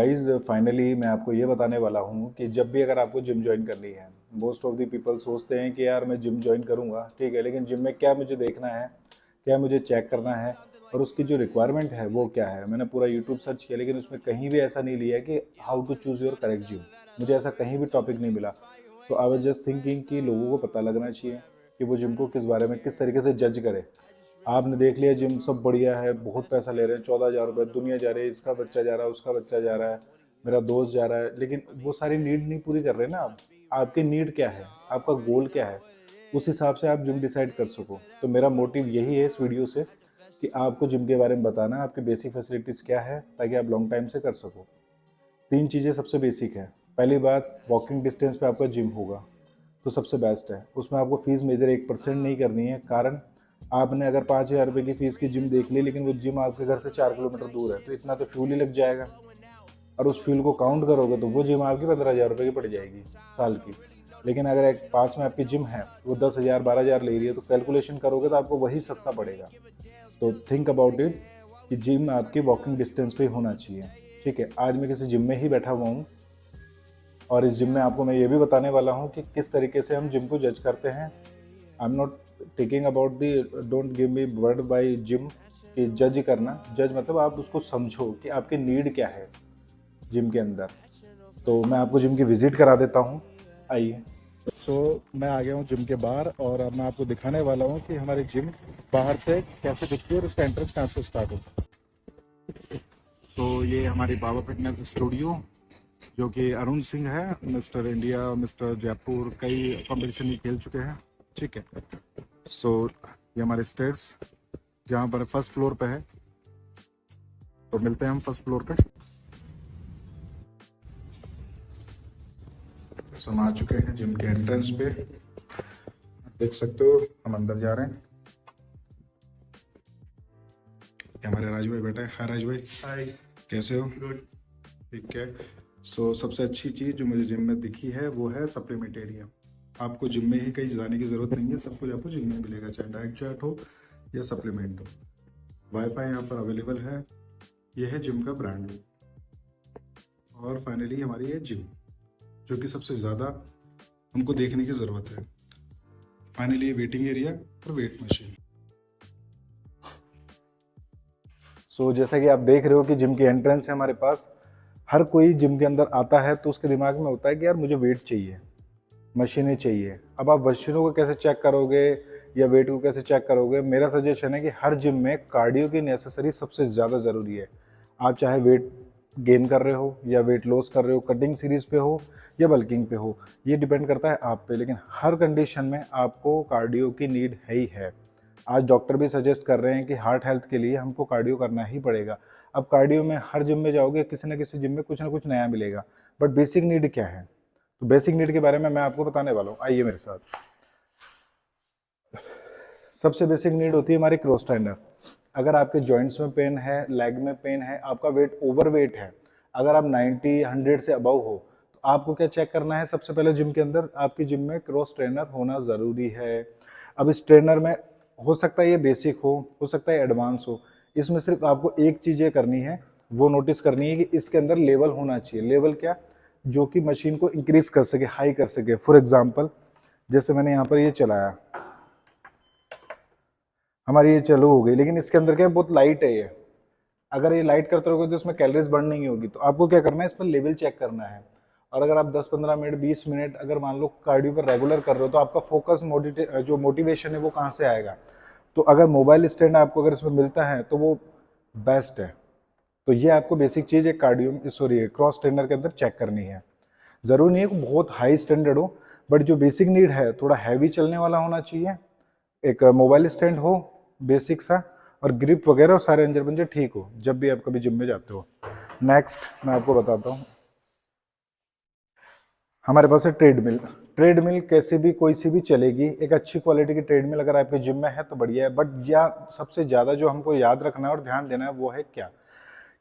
Guys finally मैं आपको ये बताने वाला हूँ कि जब भी अगर आपको जिम ज्वाइन करनी है, मोस्ट ऑफ द पीपल सोचते हैं कि यार मैं जिम ज्वाइन करूँगा, ठीक है, लेकिन जिम में क्या मुझे देखना है, क्या मुझे चेक करना है और उसकी जो रिक्वायरमेंट है वो क्या है। मैंने पूरा यूट्यूब सर्च किया लेकिन उसमें कहीं भी ऐसा नहीं लिया कि how to choose your correct gym. मुझे ऐसा कहीं भी टॉपिक नहीं मिला। तो आई वाज जस्ट थिंकिंग कि लोगों को पता लगना चाहिए कि वो जिम को किस बारे में किस तरीके से जज करे। आपने देख लिया जिम सब बढ़िया है, बहुत पैसा ले रहे हैं, 14,000 रुपये, दुनिया जा रही है, इसका बच्चा जा रहा है, उसका बच्चा जा रहा है, मेरा दोस्त जा रहा है, लेकिन वो सारी नीड नहीं पूरी कर रहे ना आप। आपकी नीड क्या है, आपका गोल क्या है, उस हिसाब से आप जिम डिसाइड कर सको। तो मेरा मोटिव यही है इस वीडियो से कि आपको जिम के बारे में बताना, आपकी बेसिक फैसिलिटीज़ क्या है ताकि आप लॉन्ग टाइम से कर सको। 3 चीज़ें सबसे बेसिक है। पहली बात, वॉकिंग डिस्टेंस पे आपका जिम होगा तो सबसे बेस्ट है। उसमें आपको फ़ीस मेजर 1% नहीं करनी है। कारण, आपने अगर 5,000 रुपये की फ़ीस की जिम देख ली लेकिन वो जिम आपके घर से 4 किलोमीटर दूर है, तो इतना तो फ्यूल ही लग जाएगा। और उस फ्यूल को काउंट करोगे तो वो जिम आपकी 15,000 रुपये की पड़ जाएगी साल की। लेकिन अगर एक पास में आपकी जिम है, वो 10,000 12,000 ले रही है, तो कैलकुलेशन करोगे तो आपको वही सस्ता पड़ेगा। तो थिंक अबाउट इट कि जिम आपकी वॉकिंग डिस्टेंस पे होना चाहिए। ठीक है, आज मैं किसी जिम में ही बैठा हुआ हूँ और इस जिम में आपको मैं ये भी बताने वाला हूँ कि किस तरीके से हम जिम को जज करते हैं। I am not taking about the, don't give me word by gym कि जज करना। जज मतलब आप उसको समझो कि आपकी नीड क्या है जिम के अंदर। तो मैं आपको जिम की विजिट करा देता हूँ, आइए। मैं आ गया हूँ जिम के बाहर और अब मैं आपको दिखाने वाला हूँ कि हमारी जिम बाहर से कैसे दिखती है और इसका एंट्रेंस कहाँ से स्टार्ट होता है। ये हमारी बाबा फिटनेस स्टूडियो, जो कि अरुण सिंह है, मिस्टर इंडिया, मिस्टर जयपुर, कई कंपटीशन में खेल चुके हैं। ठीक है। ये हमारे स्टेयर्स जहाँ पर फर्स्ट फ्लोर पे है, तो मिलते हैं हम फर्स्ट फ्लोर पे। हम आ चुके हैं जिम के एंट्रेंस पे, देख सकते हो हम अंदर जा रहे हैं। हमारे राज भाई बैठा है। हाय राज भाई। हाय। कैसे हो? गुड। ठीक है। सबसे अच्छी चीज़ जो मुझे जिम में दिखी है वो है सप्लीमेंट एरिया। आपको जिम में ही कहीं जाने की ज़रूरत नहीं है, सब कुछ आपको जिम में मिलेगा, चाहे डाइट चार्ट हो या सप्लीमेंट हो। वाईफाई यहाँ पर अवेलेबल है। यह है जिम का ब्रांड। और फाइनली हमारी ये जिम, जो कि सबसे ज़्यादा हमको देखने की ज़रूरत है। फाइनली वेटिंग एरिया और वेट मशीन। जैसा कि आप देख रहे हो कि जिम की एंट्रेंस है हमारे पास। हर कोई जिम के अंदर आता है तो उसके दिमाग में होता है कि यार मुझे वेट चाहिए, मशीनें चाहिए। अब आप मशीनों को कैसे चेक करोगे या वेट को कैसे चेक करोगे? मेरा सजेशन है कि हर जिम में कार्डियो की नेसेसरी सबसे ज़्यादा ज़रूरी है। आप चाहे वेट गेन कर रहे हो या वेट लॉस कर रहे हो, कटिंग सीरीज़ पे हो या बल्किंग पे हो, ये डिपेंड करता है आप पे, लेकिन हर कंडीशन में आपको कार्डियो की नीड है ही है। आज डॉक्टर भी सजेस्ट कर रहे हैं कि हार्ट हेल्थ के लिए हमको कार्डियो करना ही पड़ेगा। अब कार्डियो में हर जिम में जाओगे, किसी न किसी जिम में कुछ ना कुछ नया मिलेगा, बट बेसिक नीड क्या है? तो बेसिक नीड के बारे में मैं आपको बताने वाला हूँ, आइए मेरे साथ। सबसे बेसिक नीड होती है हमारी क्रॉस ट्रेनर। अगर आपके जॉइंट्स में पेन है, लेग में पेन है, आपका वेट ओवर वेट है, अगर आप 90 100 से अबव हो, तो आपको क्या चेक करना है? सबसे पहले जिम के अंदर आपकी जिम में क्रॉस ट्रेनर होना ज़रूरी है। अब इस ट्रेनर में हो सकता है ये बेसिक हो सकता है एडवांस हो। इसमें सिर्फ आपको एक चीज़ ये करनी है, वो नोटिस करनी है कि इसके अंदर लेवल होना चाहिए। लेवल क्या? जो कि मशीन को इंक्रीज कर सके, हाई कर सके। फॉर एग्जाम्पल, जैसे मैंने यहाँ पर ये चलाया, हमारी ये चालू हो गई, लेकिन इसके अंदर क्या है, बहुत लाइट है ये। अगर ये लाइट करते रहोगे तो इसमें कैलोरीज बर्न नहीं होगी। तो आपको क्या करना है, इस पर लेवल चेक करना है। और अगर आप 10-15 मिनट 20 मिनट अगर मान लो कार्डियो पर रेगुलर कर रहे हो, तो आपका फोकस जो मोटिवेशन है वो कहाँ से आएगा? तो अगर मोबाइल स्टैंड आपको अगर इसमें मिलता है तो वो बेस्ट है। तो ये आपको बेसिक चीज़ एक कार्डियो सॉरी क्रॉस ट्रेनर के अंदर चेक करनी है। ज़रूरी नहीं है कि बहुत हाई स्टैंडर्ड हो, बट जो बेसिक नीड है थोड़ा हैवी चलने वाला होना चाहिए, एक मोबाइल स्टैंड हो बेसिक सा, और ग्रिप वगैरह और सारे अंजर पंजर ठीक हो जब भी आप कभी जिम में जाते हो। नेक्स्ट मैं आपको बताता हूँ, हमारे पास है ट्रेडमिल। ट्रेडमिल कैसे भी कोई सी भी चलेगी, एक अच्छी क्वालिटी की ट्रेडमिल अगर आपके जिम में है तो बढ़िया है। बट या सबसे ज़्यादा जो हमको याद रखना है और ध्यान देना है वो है क्या,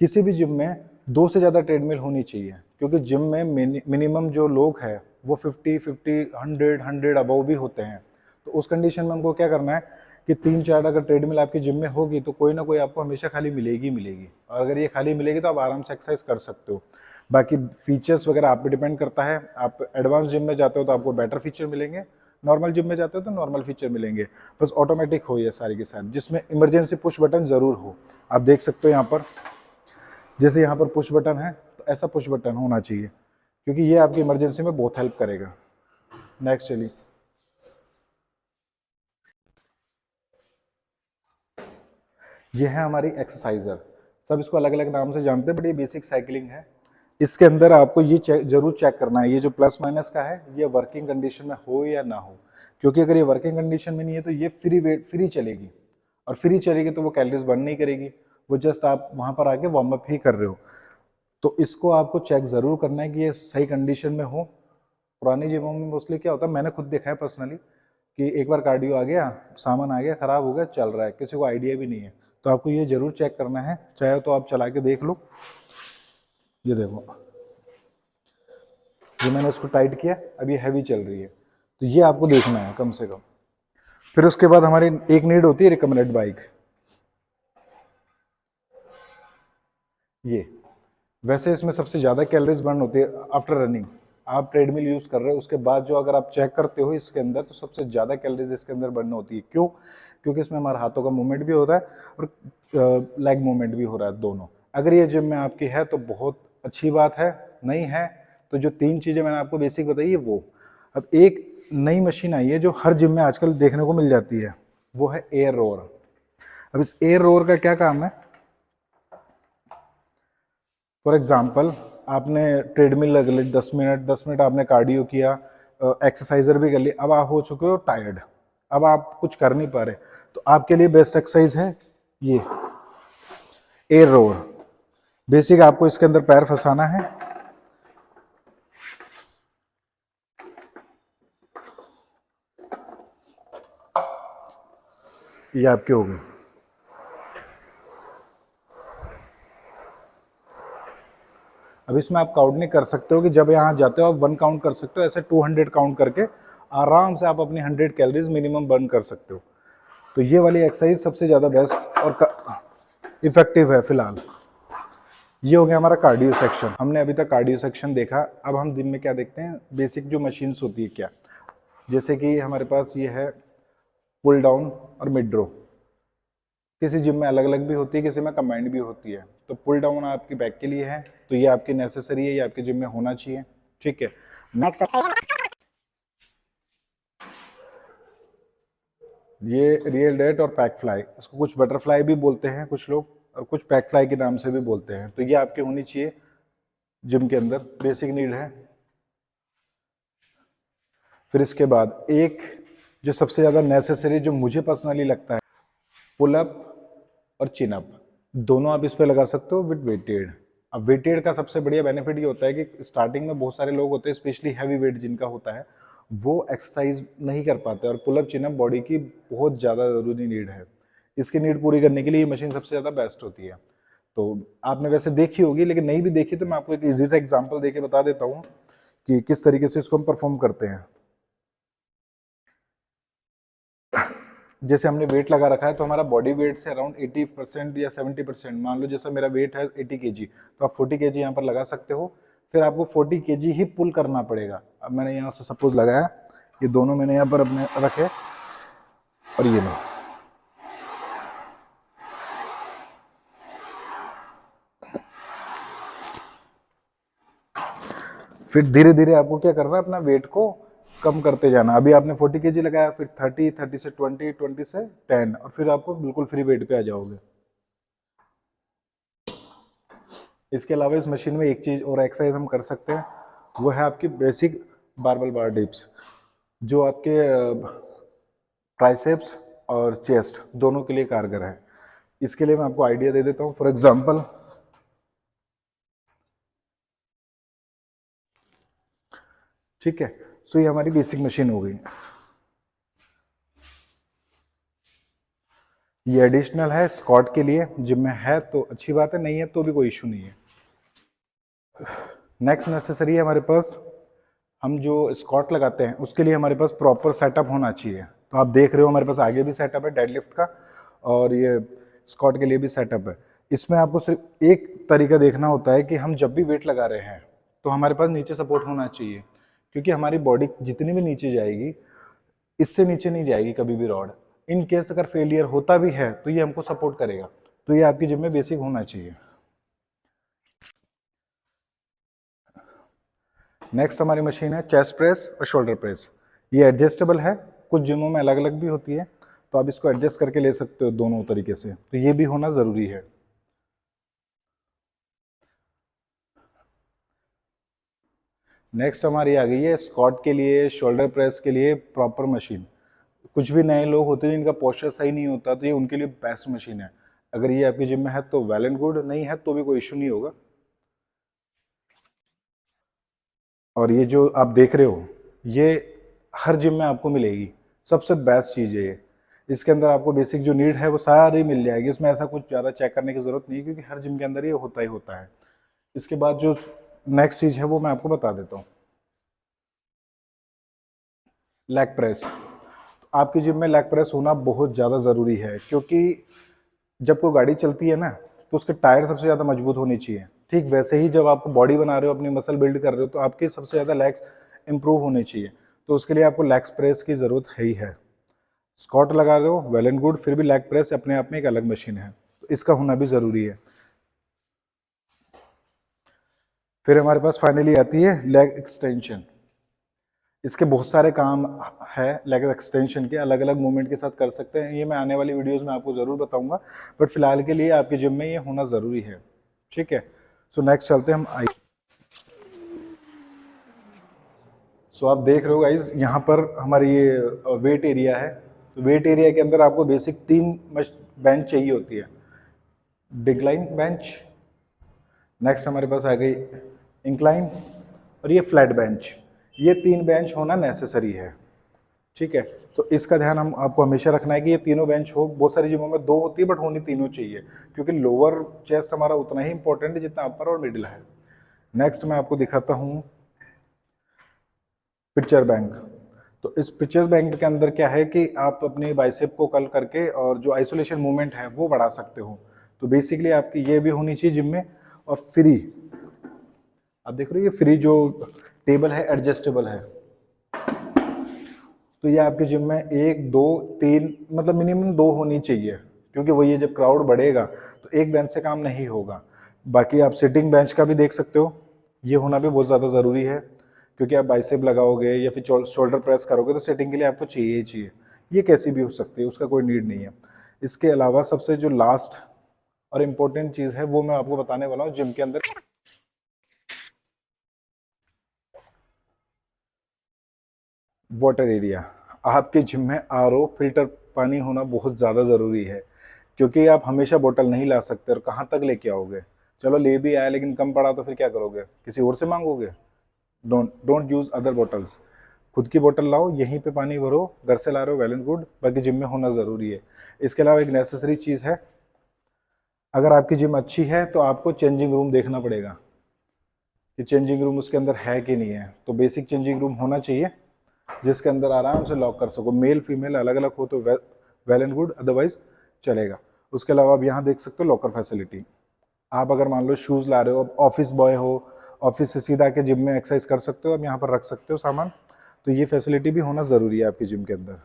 किसी भी जिम में 2 से ज़्यादा ट्रेडमिल होनी चाहिए। क्योंकि जिम में मिनिमम जो लोग हैं वो 50 50 100 100 अबव भी होते हैं। तो उस कंडीशन में हमको क्या करना है कि 3-4 अगर ट्रेडमिल आपकी जिम में होगी तो कोई ना कोई आपको हमेशा खाली मिलेगी मिलेगी, और अगर ये खाली मिलेगी तो आप आराम से एक्सरसाइज कर सकते हो। बाकी फीचर्स वगैरह आप पे डिपेंड करता है, आप एडवांस जिम में जाते हो तो आपको बेटर फीचर मिलेंगे, नॉर्मल जिम में जाते हो तो नॉर्मल फीचर मिलेंगे। बस ऑटोमेटिक हो ये सारी के साथ, जिसमें इमरजेंसी पुश बटन ज़रूर हो। आप देख सकते हो यहाँ पर, जैसे यहाँ पर पुश बटन है तो ऐसा पुश बटन होना चाहिए, क्योंकि ये आपकी इमरजेंसी में बहुत हेल्प करेगा। नेक्स्ट चलिए, ये है हमारी एक्सरसाइजर। सब इसको अलग अलग नाम से जानते हैं, बट ये बेसिक साइकिलिंग है। इसके अंदर आपको ये जरूर चेक करना है, ये जो प्लस माइनस का है ये वर्किंग कंडीशन में हो या ना हो, क्योंकि अगर ये वर्किंग कंडीशन में नहीं है तो ये फ्री चलेगी, और फ्री चलेगी तो वो कैलोरीज बर्न नहीं करेगी, वो जस्ट आप वहां पर आके वार्म अप ही कर रहे हो। तो इसको आपको चेक ज़रूर करना है कि ये सही कंडीशन में हो। पुरानी जिमों में मोस्टली क्या होता है, मैंने खुद देखा है पर्सनली, कि एक बार कार्डियो आ गया, सामान आ गया, ख़राब हो गया, चल रहा है, किसी को आइडिया भी नहीं है। तो आपको ये ज़रूर चेक करना है, चाहे तो आप चला के देख लो। ये देखो, ये मैंने इसको टाइट किया, अब ये हैवी चल रही है, तो ये आपको देखना है कम से कम। फिर उसके बाद हमारी एक नीड होती है रिकमेंडेड बाइक। ये वैसे इसमें सबसे ज़्यादा कैलोरीज बर्न होती है आफ्टर रनिंग। आप ट्रेडमिल यूज़ कर रहे हो उसके बाद जो अगर आप चेक करते हो इसके अंदर, तो सबसे ज़्यादा कैलोरीज इसके अंदर बर्न होती है। क्यों? क्योंकि इसमें हमारे हाथों का मूवमेंट भी हो रहा है और लेग मूवमेंट भी हो रहा है, दोनों। अगर ये जिम में आपकी है तो बहुत अच्छी बात है, नहीं है तो जो 3 चीज़ें मैंने आपको बेसिक बताई है वो। अब एक नई मशीन आई है जो हर जिम में आजकल देखने को मिल जाती है, वो है एयर रोअर। अब इस एयर रोअर का क्या काम है? फॉर एग्जाम्पल, आपने ट्रेडमिल लग ली 10 मिनट आपने कार्डियो किया, एक्सरसाइजर भी कर ली, अब आप हो चुके हो टायर्ड, अब आप कुछ कर नहीं पा रहे, तो आपके लिए बेस्ट एक्सरसाइज है ये एयर रोअर। बेसिक आपको इसके अंदर पैर फंसाना है, ये आपके हो गए। अब इसमें आप काउंट नहीं कर सकते हो कि जब यहाँ जाते हो आप 1 काउंट कर सकते हो, ऐसे 200 काउंट करके आराम से आप अपनी 100 कैलोरीज मिनिमम बर्न कर सकते हो। तो ये वाली एक्सरसाइज सबसे ज़्यादा बेस्ट और इफेक्टिव है फिलहाल। ये हो गया हमारा कार्डियो सेक्शन। हमने अभी तक कार्डियो सेक्शन देखा, अब हम दिन में क्या देखते हैं, बेसिक जो मशीन्स होती है क्या, जैसे कि हमारे पास ये है पुल डाउन और मिड रो। किसी जिम में अलग अलग भी होती है, किसी में कंबाइंड भी होती है। तो पुल डाउन आपकी बैक के लिए है, तो ये आपकी नेसेसरी है, ये आपके जिम में होना चाहिए, ठीक है। नेक्स्ट ये रियल डेट और पैक फ्लाई, इसको कुछ बटरफ्लाई भी बोलते हैं कुछ लोग, और कुछ पैक फ्लाई के नाम से भी बोलते हैं। तो ये आपके होनी चाहिए जिम के अंदर, बेसिक नीड है। फिर इसके बाद एक जो सबसे ज़्यादा नेसेसरी, जो मुझे पर्सनली लगता है, पुल अप और चिन अप, दोनों आप इस पे लगा सकते हो विद वेटेड। अब वेटेड का सबसे बढ़िया बेनिफिट ये होता है कि स्टार्टिंग में बहुत सारे लोग होते हैं, स्पेशली हैवी वेट जिनका होता है, वो एक्सरसाइज नहीं कर पाते, और pull up chin up body की बहुत ज़्यादा ज़रूरी नीड है। इसकी नीड पूरी करने के लिए ये मशीन सबसे ज़्यादा बेस्ट होती है। तो आपने वैसे देखी होगी, लेकिन नहीं भी देखी तो मैं आपको एक इजी सा एग्जांपल देके बता देता हूँ कि किस तरीके से इसको हम परफॉर्म करते हैं। जैसे हमने वेट लगा रखा है, तो हमारा बॉडी वेट से अराउंड 80% या 70%, मान लो जैसा मेरा वेट है 80 kg, तो आप 40 kg यहाँ पर लगा सकते हो। फिर आपको 40 kg ही पुल करना पड़ेगा। अब मैंने यहाँ से सपोज लगाया, ये दोनों मैंने यहाँ पर अपने रखे, और ये लो, फिर धीरे धीरे आपको क्या करना है, अपना वेट को कम करते जाना। अभी आपने 40 kg लगाया, फिर 30, 30 से 20, 20 से 10, और फिर आपको बिल्कुल फ्री वेट पे आ जाओगे। इसके अलावा इस मशीन में एक चीज़ और एक्सरसाइज हम कर सकते हैं, वो है आपकी बेसिक बारबल बार डिप्स, जो आपके ट्राइसेप्स और चेस्ट दोनों के लिए कारगर है। इसके लिए मैं आपको आइडिया दे देता हूँ। फॉर एग्जांपल, ठीक है, सो ये हमारी बेसिक मशीन हो गई। ये एडिशनल है स्क्वाट के लिए, जिम में है तो अच्छी बात है, नहीं है तो भी कोई इशू नहीं है। नेक्स्ट नेसेसरी है हमारे पास, हम जो स्क्वाट लगाते हैं उसके लिए हमारे पास प्रॉपर सेटअप होना चाहिए। तो आप देख रहे हो हमारे पास आगे भी सेटअप है डेडलिफ्ट का, और ये स्क्वाट के लिए भी सेटअप है। इसमें आपको सिर्फ एक तरीका देखना होता है कि हम जब भी वेट लगा रहे हैं तो हमारे पास नीचे सपोर्ट होना चाहिए, क्योंकि हमारी बॉडी जितनी भी नीचे जाएगी इससे नीचे नहीं जाएगी कभी भी रॉड। इन केस अगर फेलियर होता भी है तो ये हमको सपोर्ट करेगा। तो ये आपकी जिम में बेसिक होना चाहिए। नेक्स्ट हमारी मशीन है चेस्ट प्रेस और शोल्डर प्रेस। ये एडजस्टेबल है, कुछ जिमों में अलग अलग भी होती है, तो आप इसको एडजस्ट करके ले सकते हो दोनों तरीके से, तो ये भी होना ज़रूरी है। नेक्स्ट हमारी आ गई है स्क्वाट के लिए, शोल्डर प्रेस के लिए प्रॉपर मशीन। कुछ भी नए लोग होते हैं जिनका पोस्चर सही नहीं होता, तो ये उनके लिए बेस्ट मशीन है। अगर ये आपकी जिम में है तो वेल एंड गुड, नहीं है तो भी कोई इशू नहीं होगा। और ये जो आप देख रहे हो ये हर जिम में आपको मिलेगी, सबसे बेस्ट चीज़ है ये। इसके अंदर आपको बेसिक जो नीड है वो सारी मिल जाएगी, इसमें ऐसा कुछ ज़्यादा चेक करने की ज़रूरत नहीं है, क्योंकि हर जिम के अंदर ये होता ही होता है। इसके बाद जो नेक्स्ट चीज़ है वो मैं आपको बता देता हूँ, लेग प्रेस। आपकी जिम में लेग प्रेस होना बहुत ज़्यादा ज़रूरी है, क्योंकि जब कोई गाड़ी चलती है ना तो उसके टायर सबसे ज़्यादा मजबूत होनी चाहिए। ठीक वैसे ही जब आप बॉडी बना रहे हो, अपनी मसल बिल्ड कर रहे हो, तो आपकी सबसे ज़्यादा लेग्स इंप्रूव होने चाहिए। तो उसके लिए आपको लेग प्रेस की ज़रूरत है ही है। स्क्वाट लगा रहे हो वेल एंड गुड, फिर भी लेग प्रेस अपने आप में एक अलग मशीन है, तो इसका होना भी ज़रूरी है। फिर हमारे पास फाइनली आती है लेग एक्सटेंशन। इसके बहुत सारे काम है लेग एक्सटेंशन के, अलग अलग मूवमेंट के साथ कर सकते हैं। ये मैं आने वाली वीडियोस में आपको ज़रूर बताऊंगा, बट फिलहाल के लिए आपके जिम में ये होना ज़रूरी है। ठीक है, सो नेक्स्ट चलते हैं हम सो आप देख रहे हो गाइज, यहाँ पर हमारी ये वेट एरिया है। तो वेट एरिया के अंदर आपको बेसिक 3 बेंच चाहिए होती है। डिक्लाइन बेंच, नेक्स्ट हमारे पास आ गई इंक्लाइन, और ये फ्लैट बेंच। ये 3 बेंच होना नेसेसरी है। ठीक है, तो इसका ध्यान हम आपको हमेशा रखना है कि ये तीनों बेंच हो। बहुत सारी जिमों में 2 होती है, बट होनी तीनों चाहिए, क्योंकि लोअर चेस्ट हमारा उतना ही इंपॉर्टेंट है जितना अपर और मिडिल है। नेक्स्ट मैं आपको दिखाता हूँ पिक्चर बैंक। तो इस पिक्चर बैंक के अंदर क्या है कि आप अपने बाइसेप को कर्ल करके और जो आइसोलेशन मूवमेंट है वो बढ़ा सकते हो। तो बेसिकली आपकी ये भी होनी चाहिए जिम में। और फ्री, आप देख रहे हो ये फ्री जो टेबल है एडजस्टेबल है। तो ये आपके जिम में 1 2 3 मतलब मिनिमम 2 होनी चाहिए, क्योंकि वही है जब क्राउड बढ़ेगा तो एक बेंच से काम नहीं होगा। बाकी आप सिटिंग बेंच का भी देख सकते हो, ये होना भी बहुत ज़्यादा ज़रूरी है, क्योंकि आप बाइसेप लगाओगे या फिर शोल्डर प्रेस करोगे तो सेटिंग के लिए आपको चाहिए ही चाहिए। ये कैसी भी हो सकती है, उसका कोई नीड नहीं है। इसके अलावा सबसे जो लास्ट और इम्पोर्टेंट चीज़ है वो मैं आपको बताने वाला हूँ जिम के अंदर। वाटर एरिया, आपके जिम में आरओ फिल्टर पानी होना बहुत ज़्यादा ज़रूरी है, क्योंकि आप हमेशा बोतल नहीं ला सकते और कहाँ तक लेके आओगे। चलो ले भी आए लेकिन कम पड़ा तो फिर क्या करोगे, किसी और से मांगोगे। डोंट यूज़ अदर बॉटल्स, खुद की बोतल लाओ, यहीं पे पानी भरो। घर से ला रहे हो वेल एंड गुड, बाकी जिम में होना ज़रूरी है। इसके अलावा एक नेसेसरी चीज़ है, अगर आपकी जिम अच्छी है तो आपको चेंजिंग रूम देखना पड़ेगा कि चेंजिंग रूम उसके अंदर है कि नहीं है। तो बेसिक चेंजिंग रूम होना चाहिए जिसके अंदर आराम से लॉक कर सको। मेल फीमेल अलग अलग हो तो वेल एंड गुड, अदरवाइज चलेगा। उसके अलावा आप यहाँ देख सकते हो लॉकर फैसिलिटी। आप अगर मान लो शूज़ ला रहे हो, ऑफिस बॉय हो, ऑफिस से सीधा के जिम में एक्सरसाइज कर सकते हो, आप यहाँ पर रख सकते हो सामान। तो ये फैसिलिटी भी होना ज़रूरी है आपकी जिम के अंदर।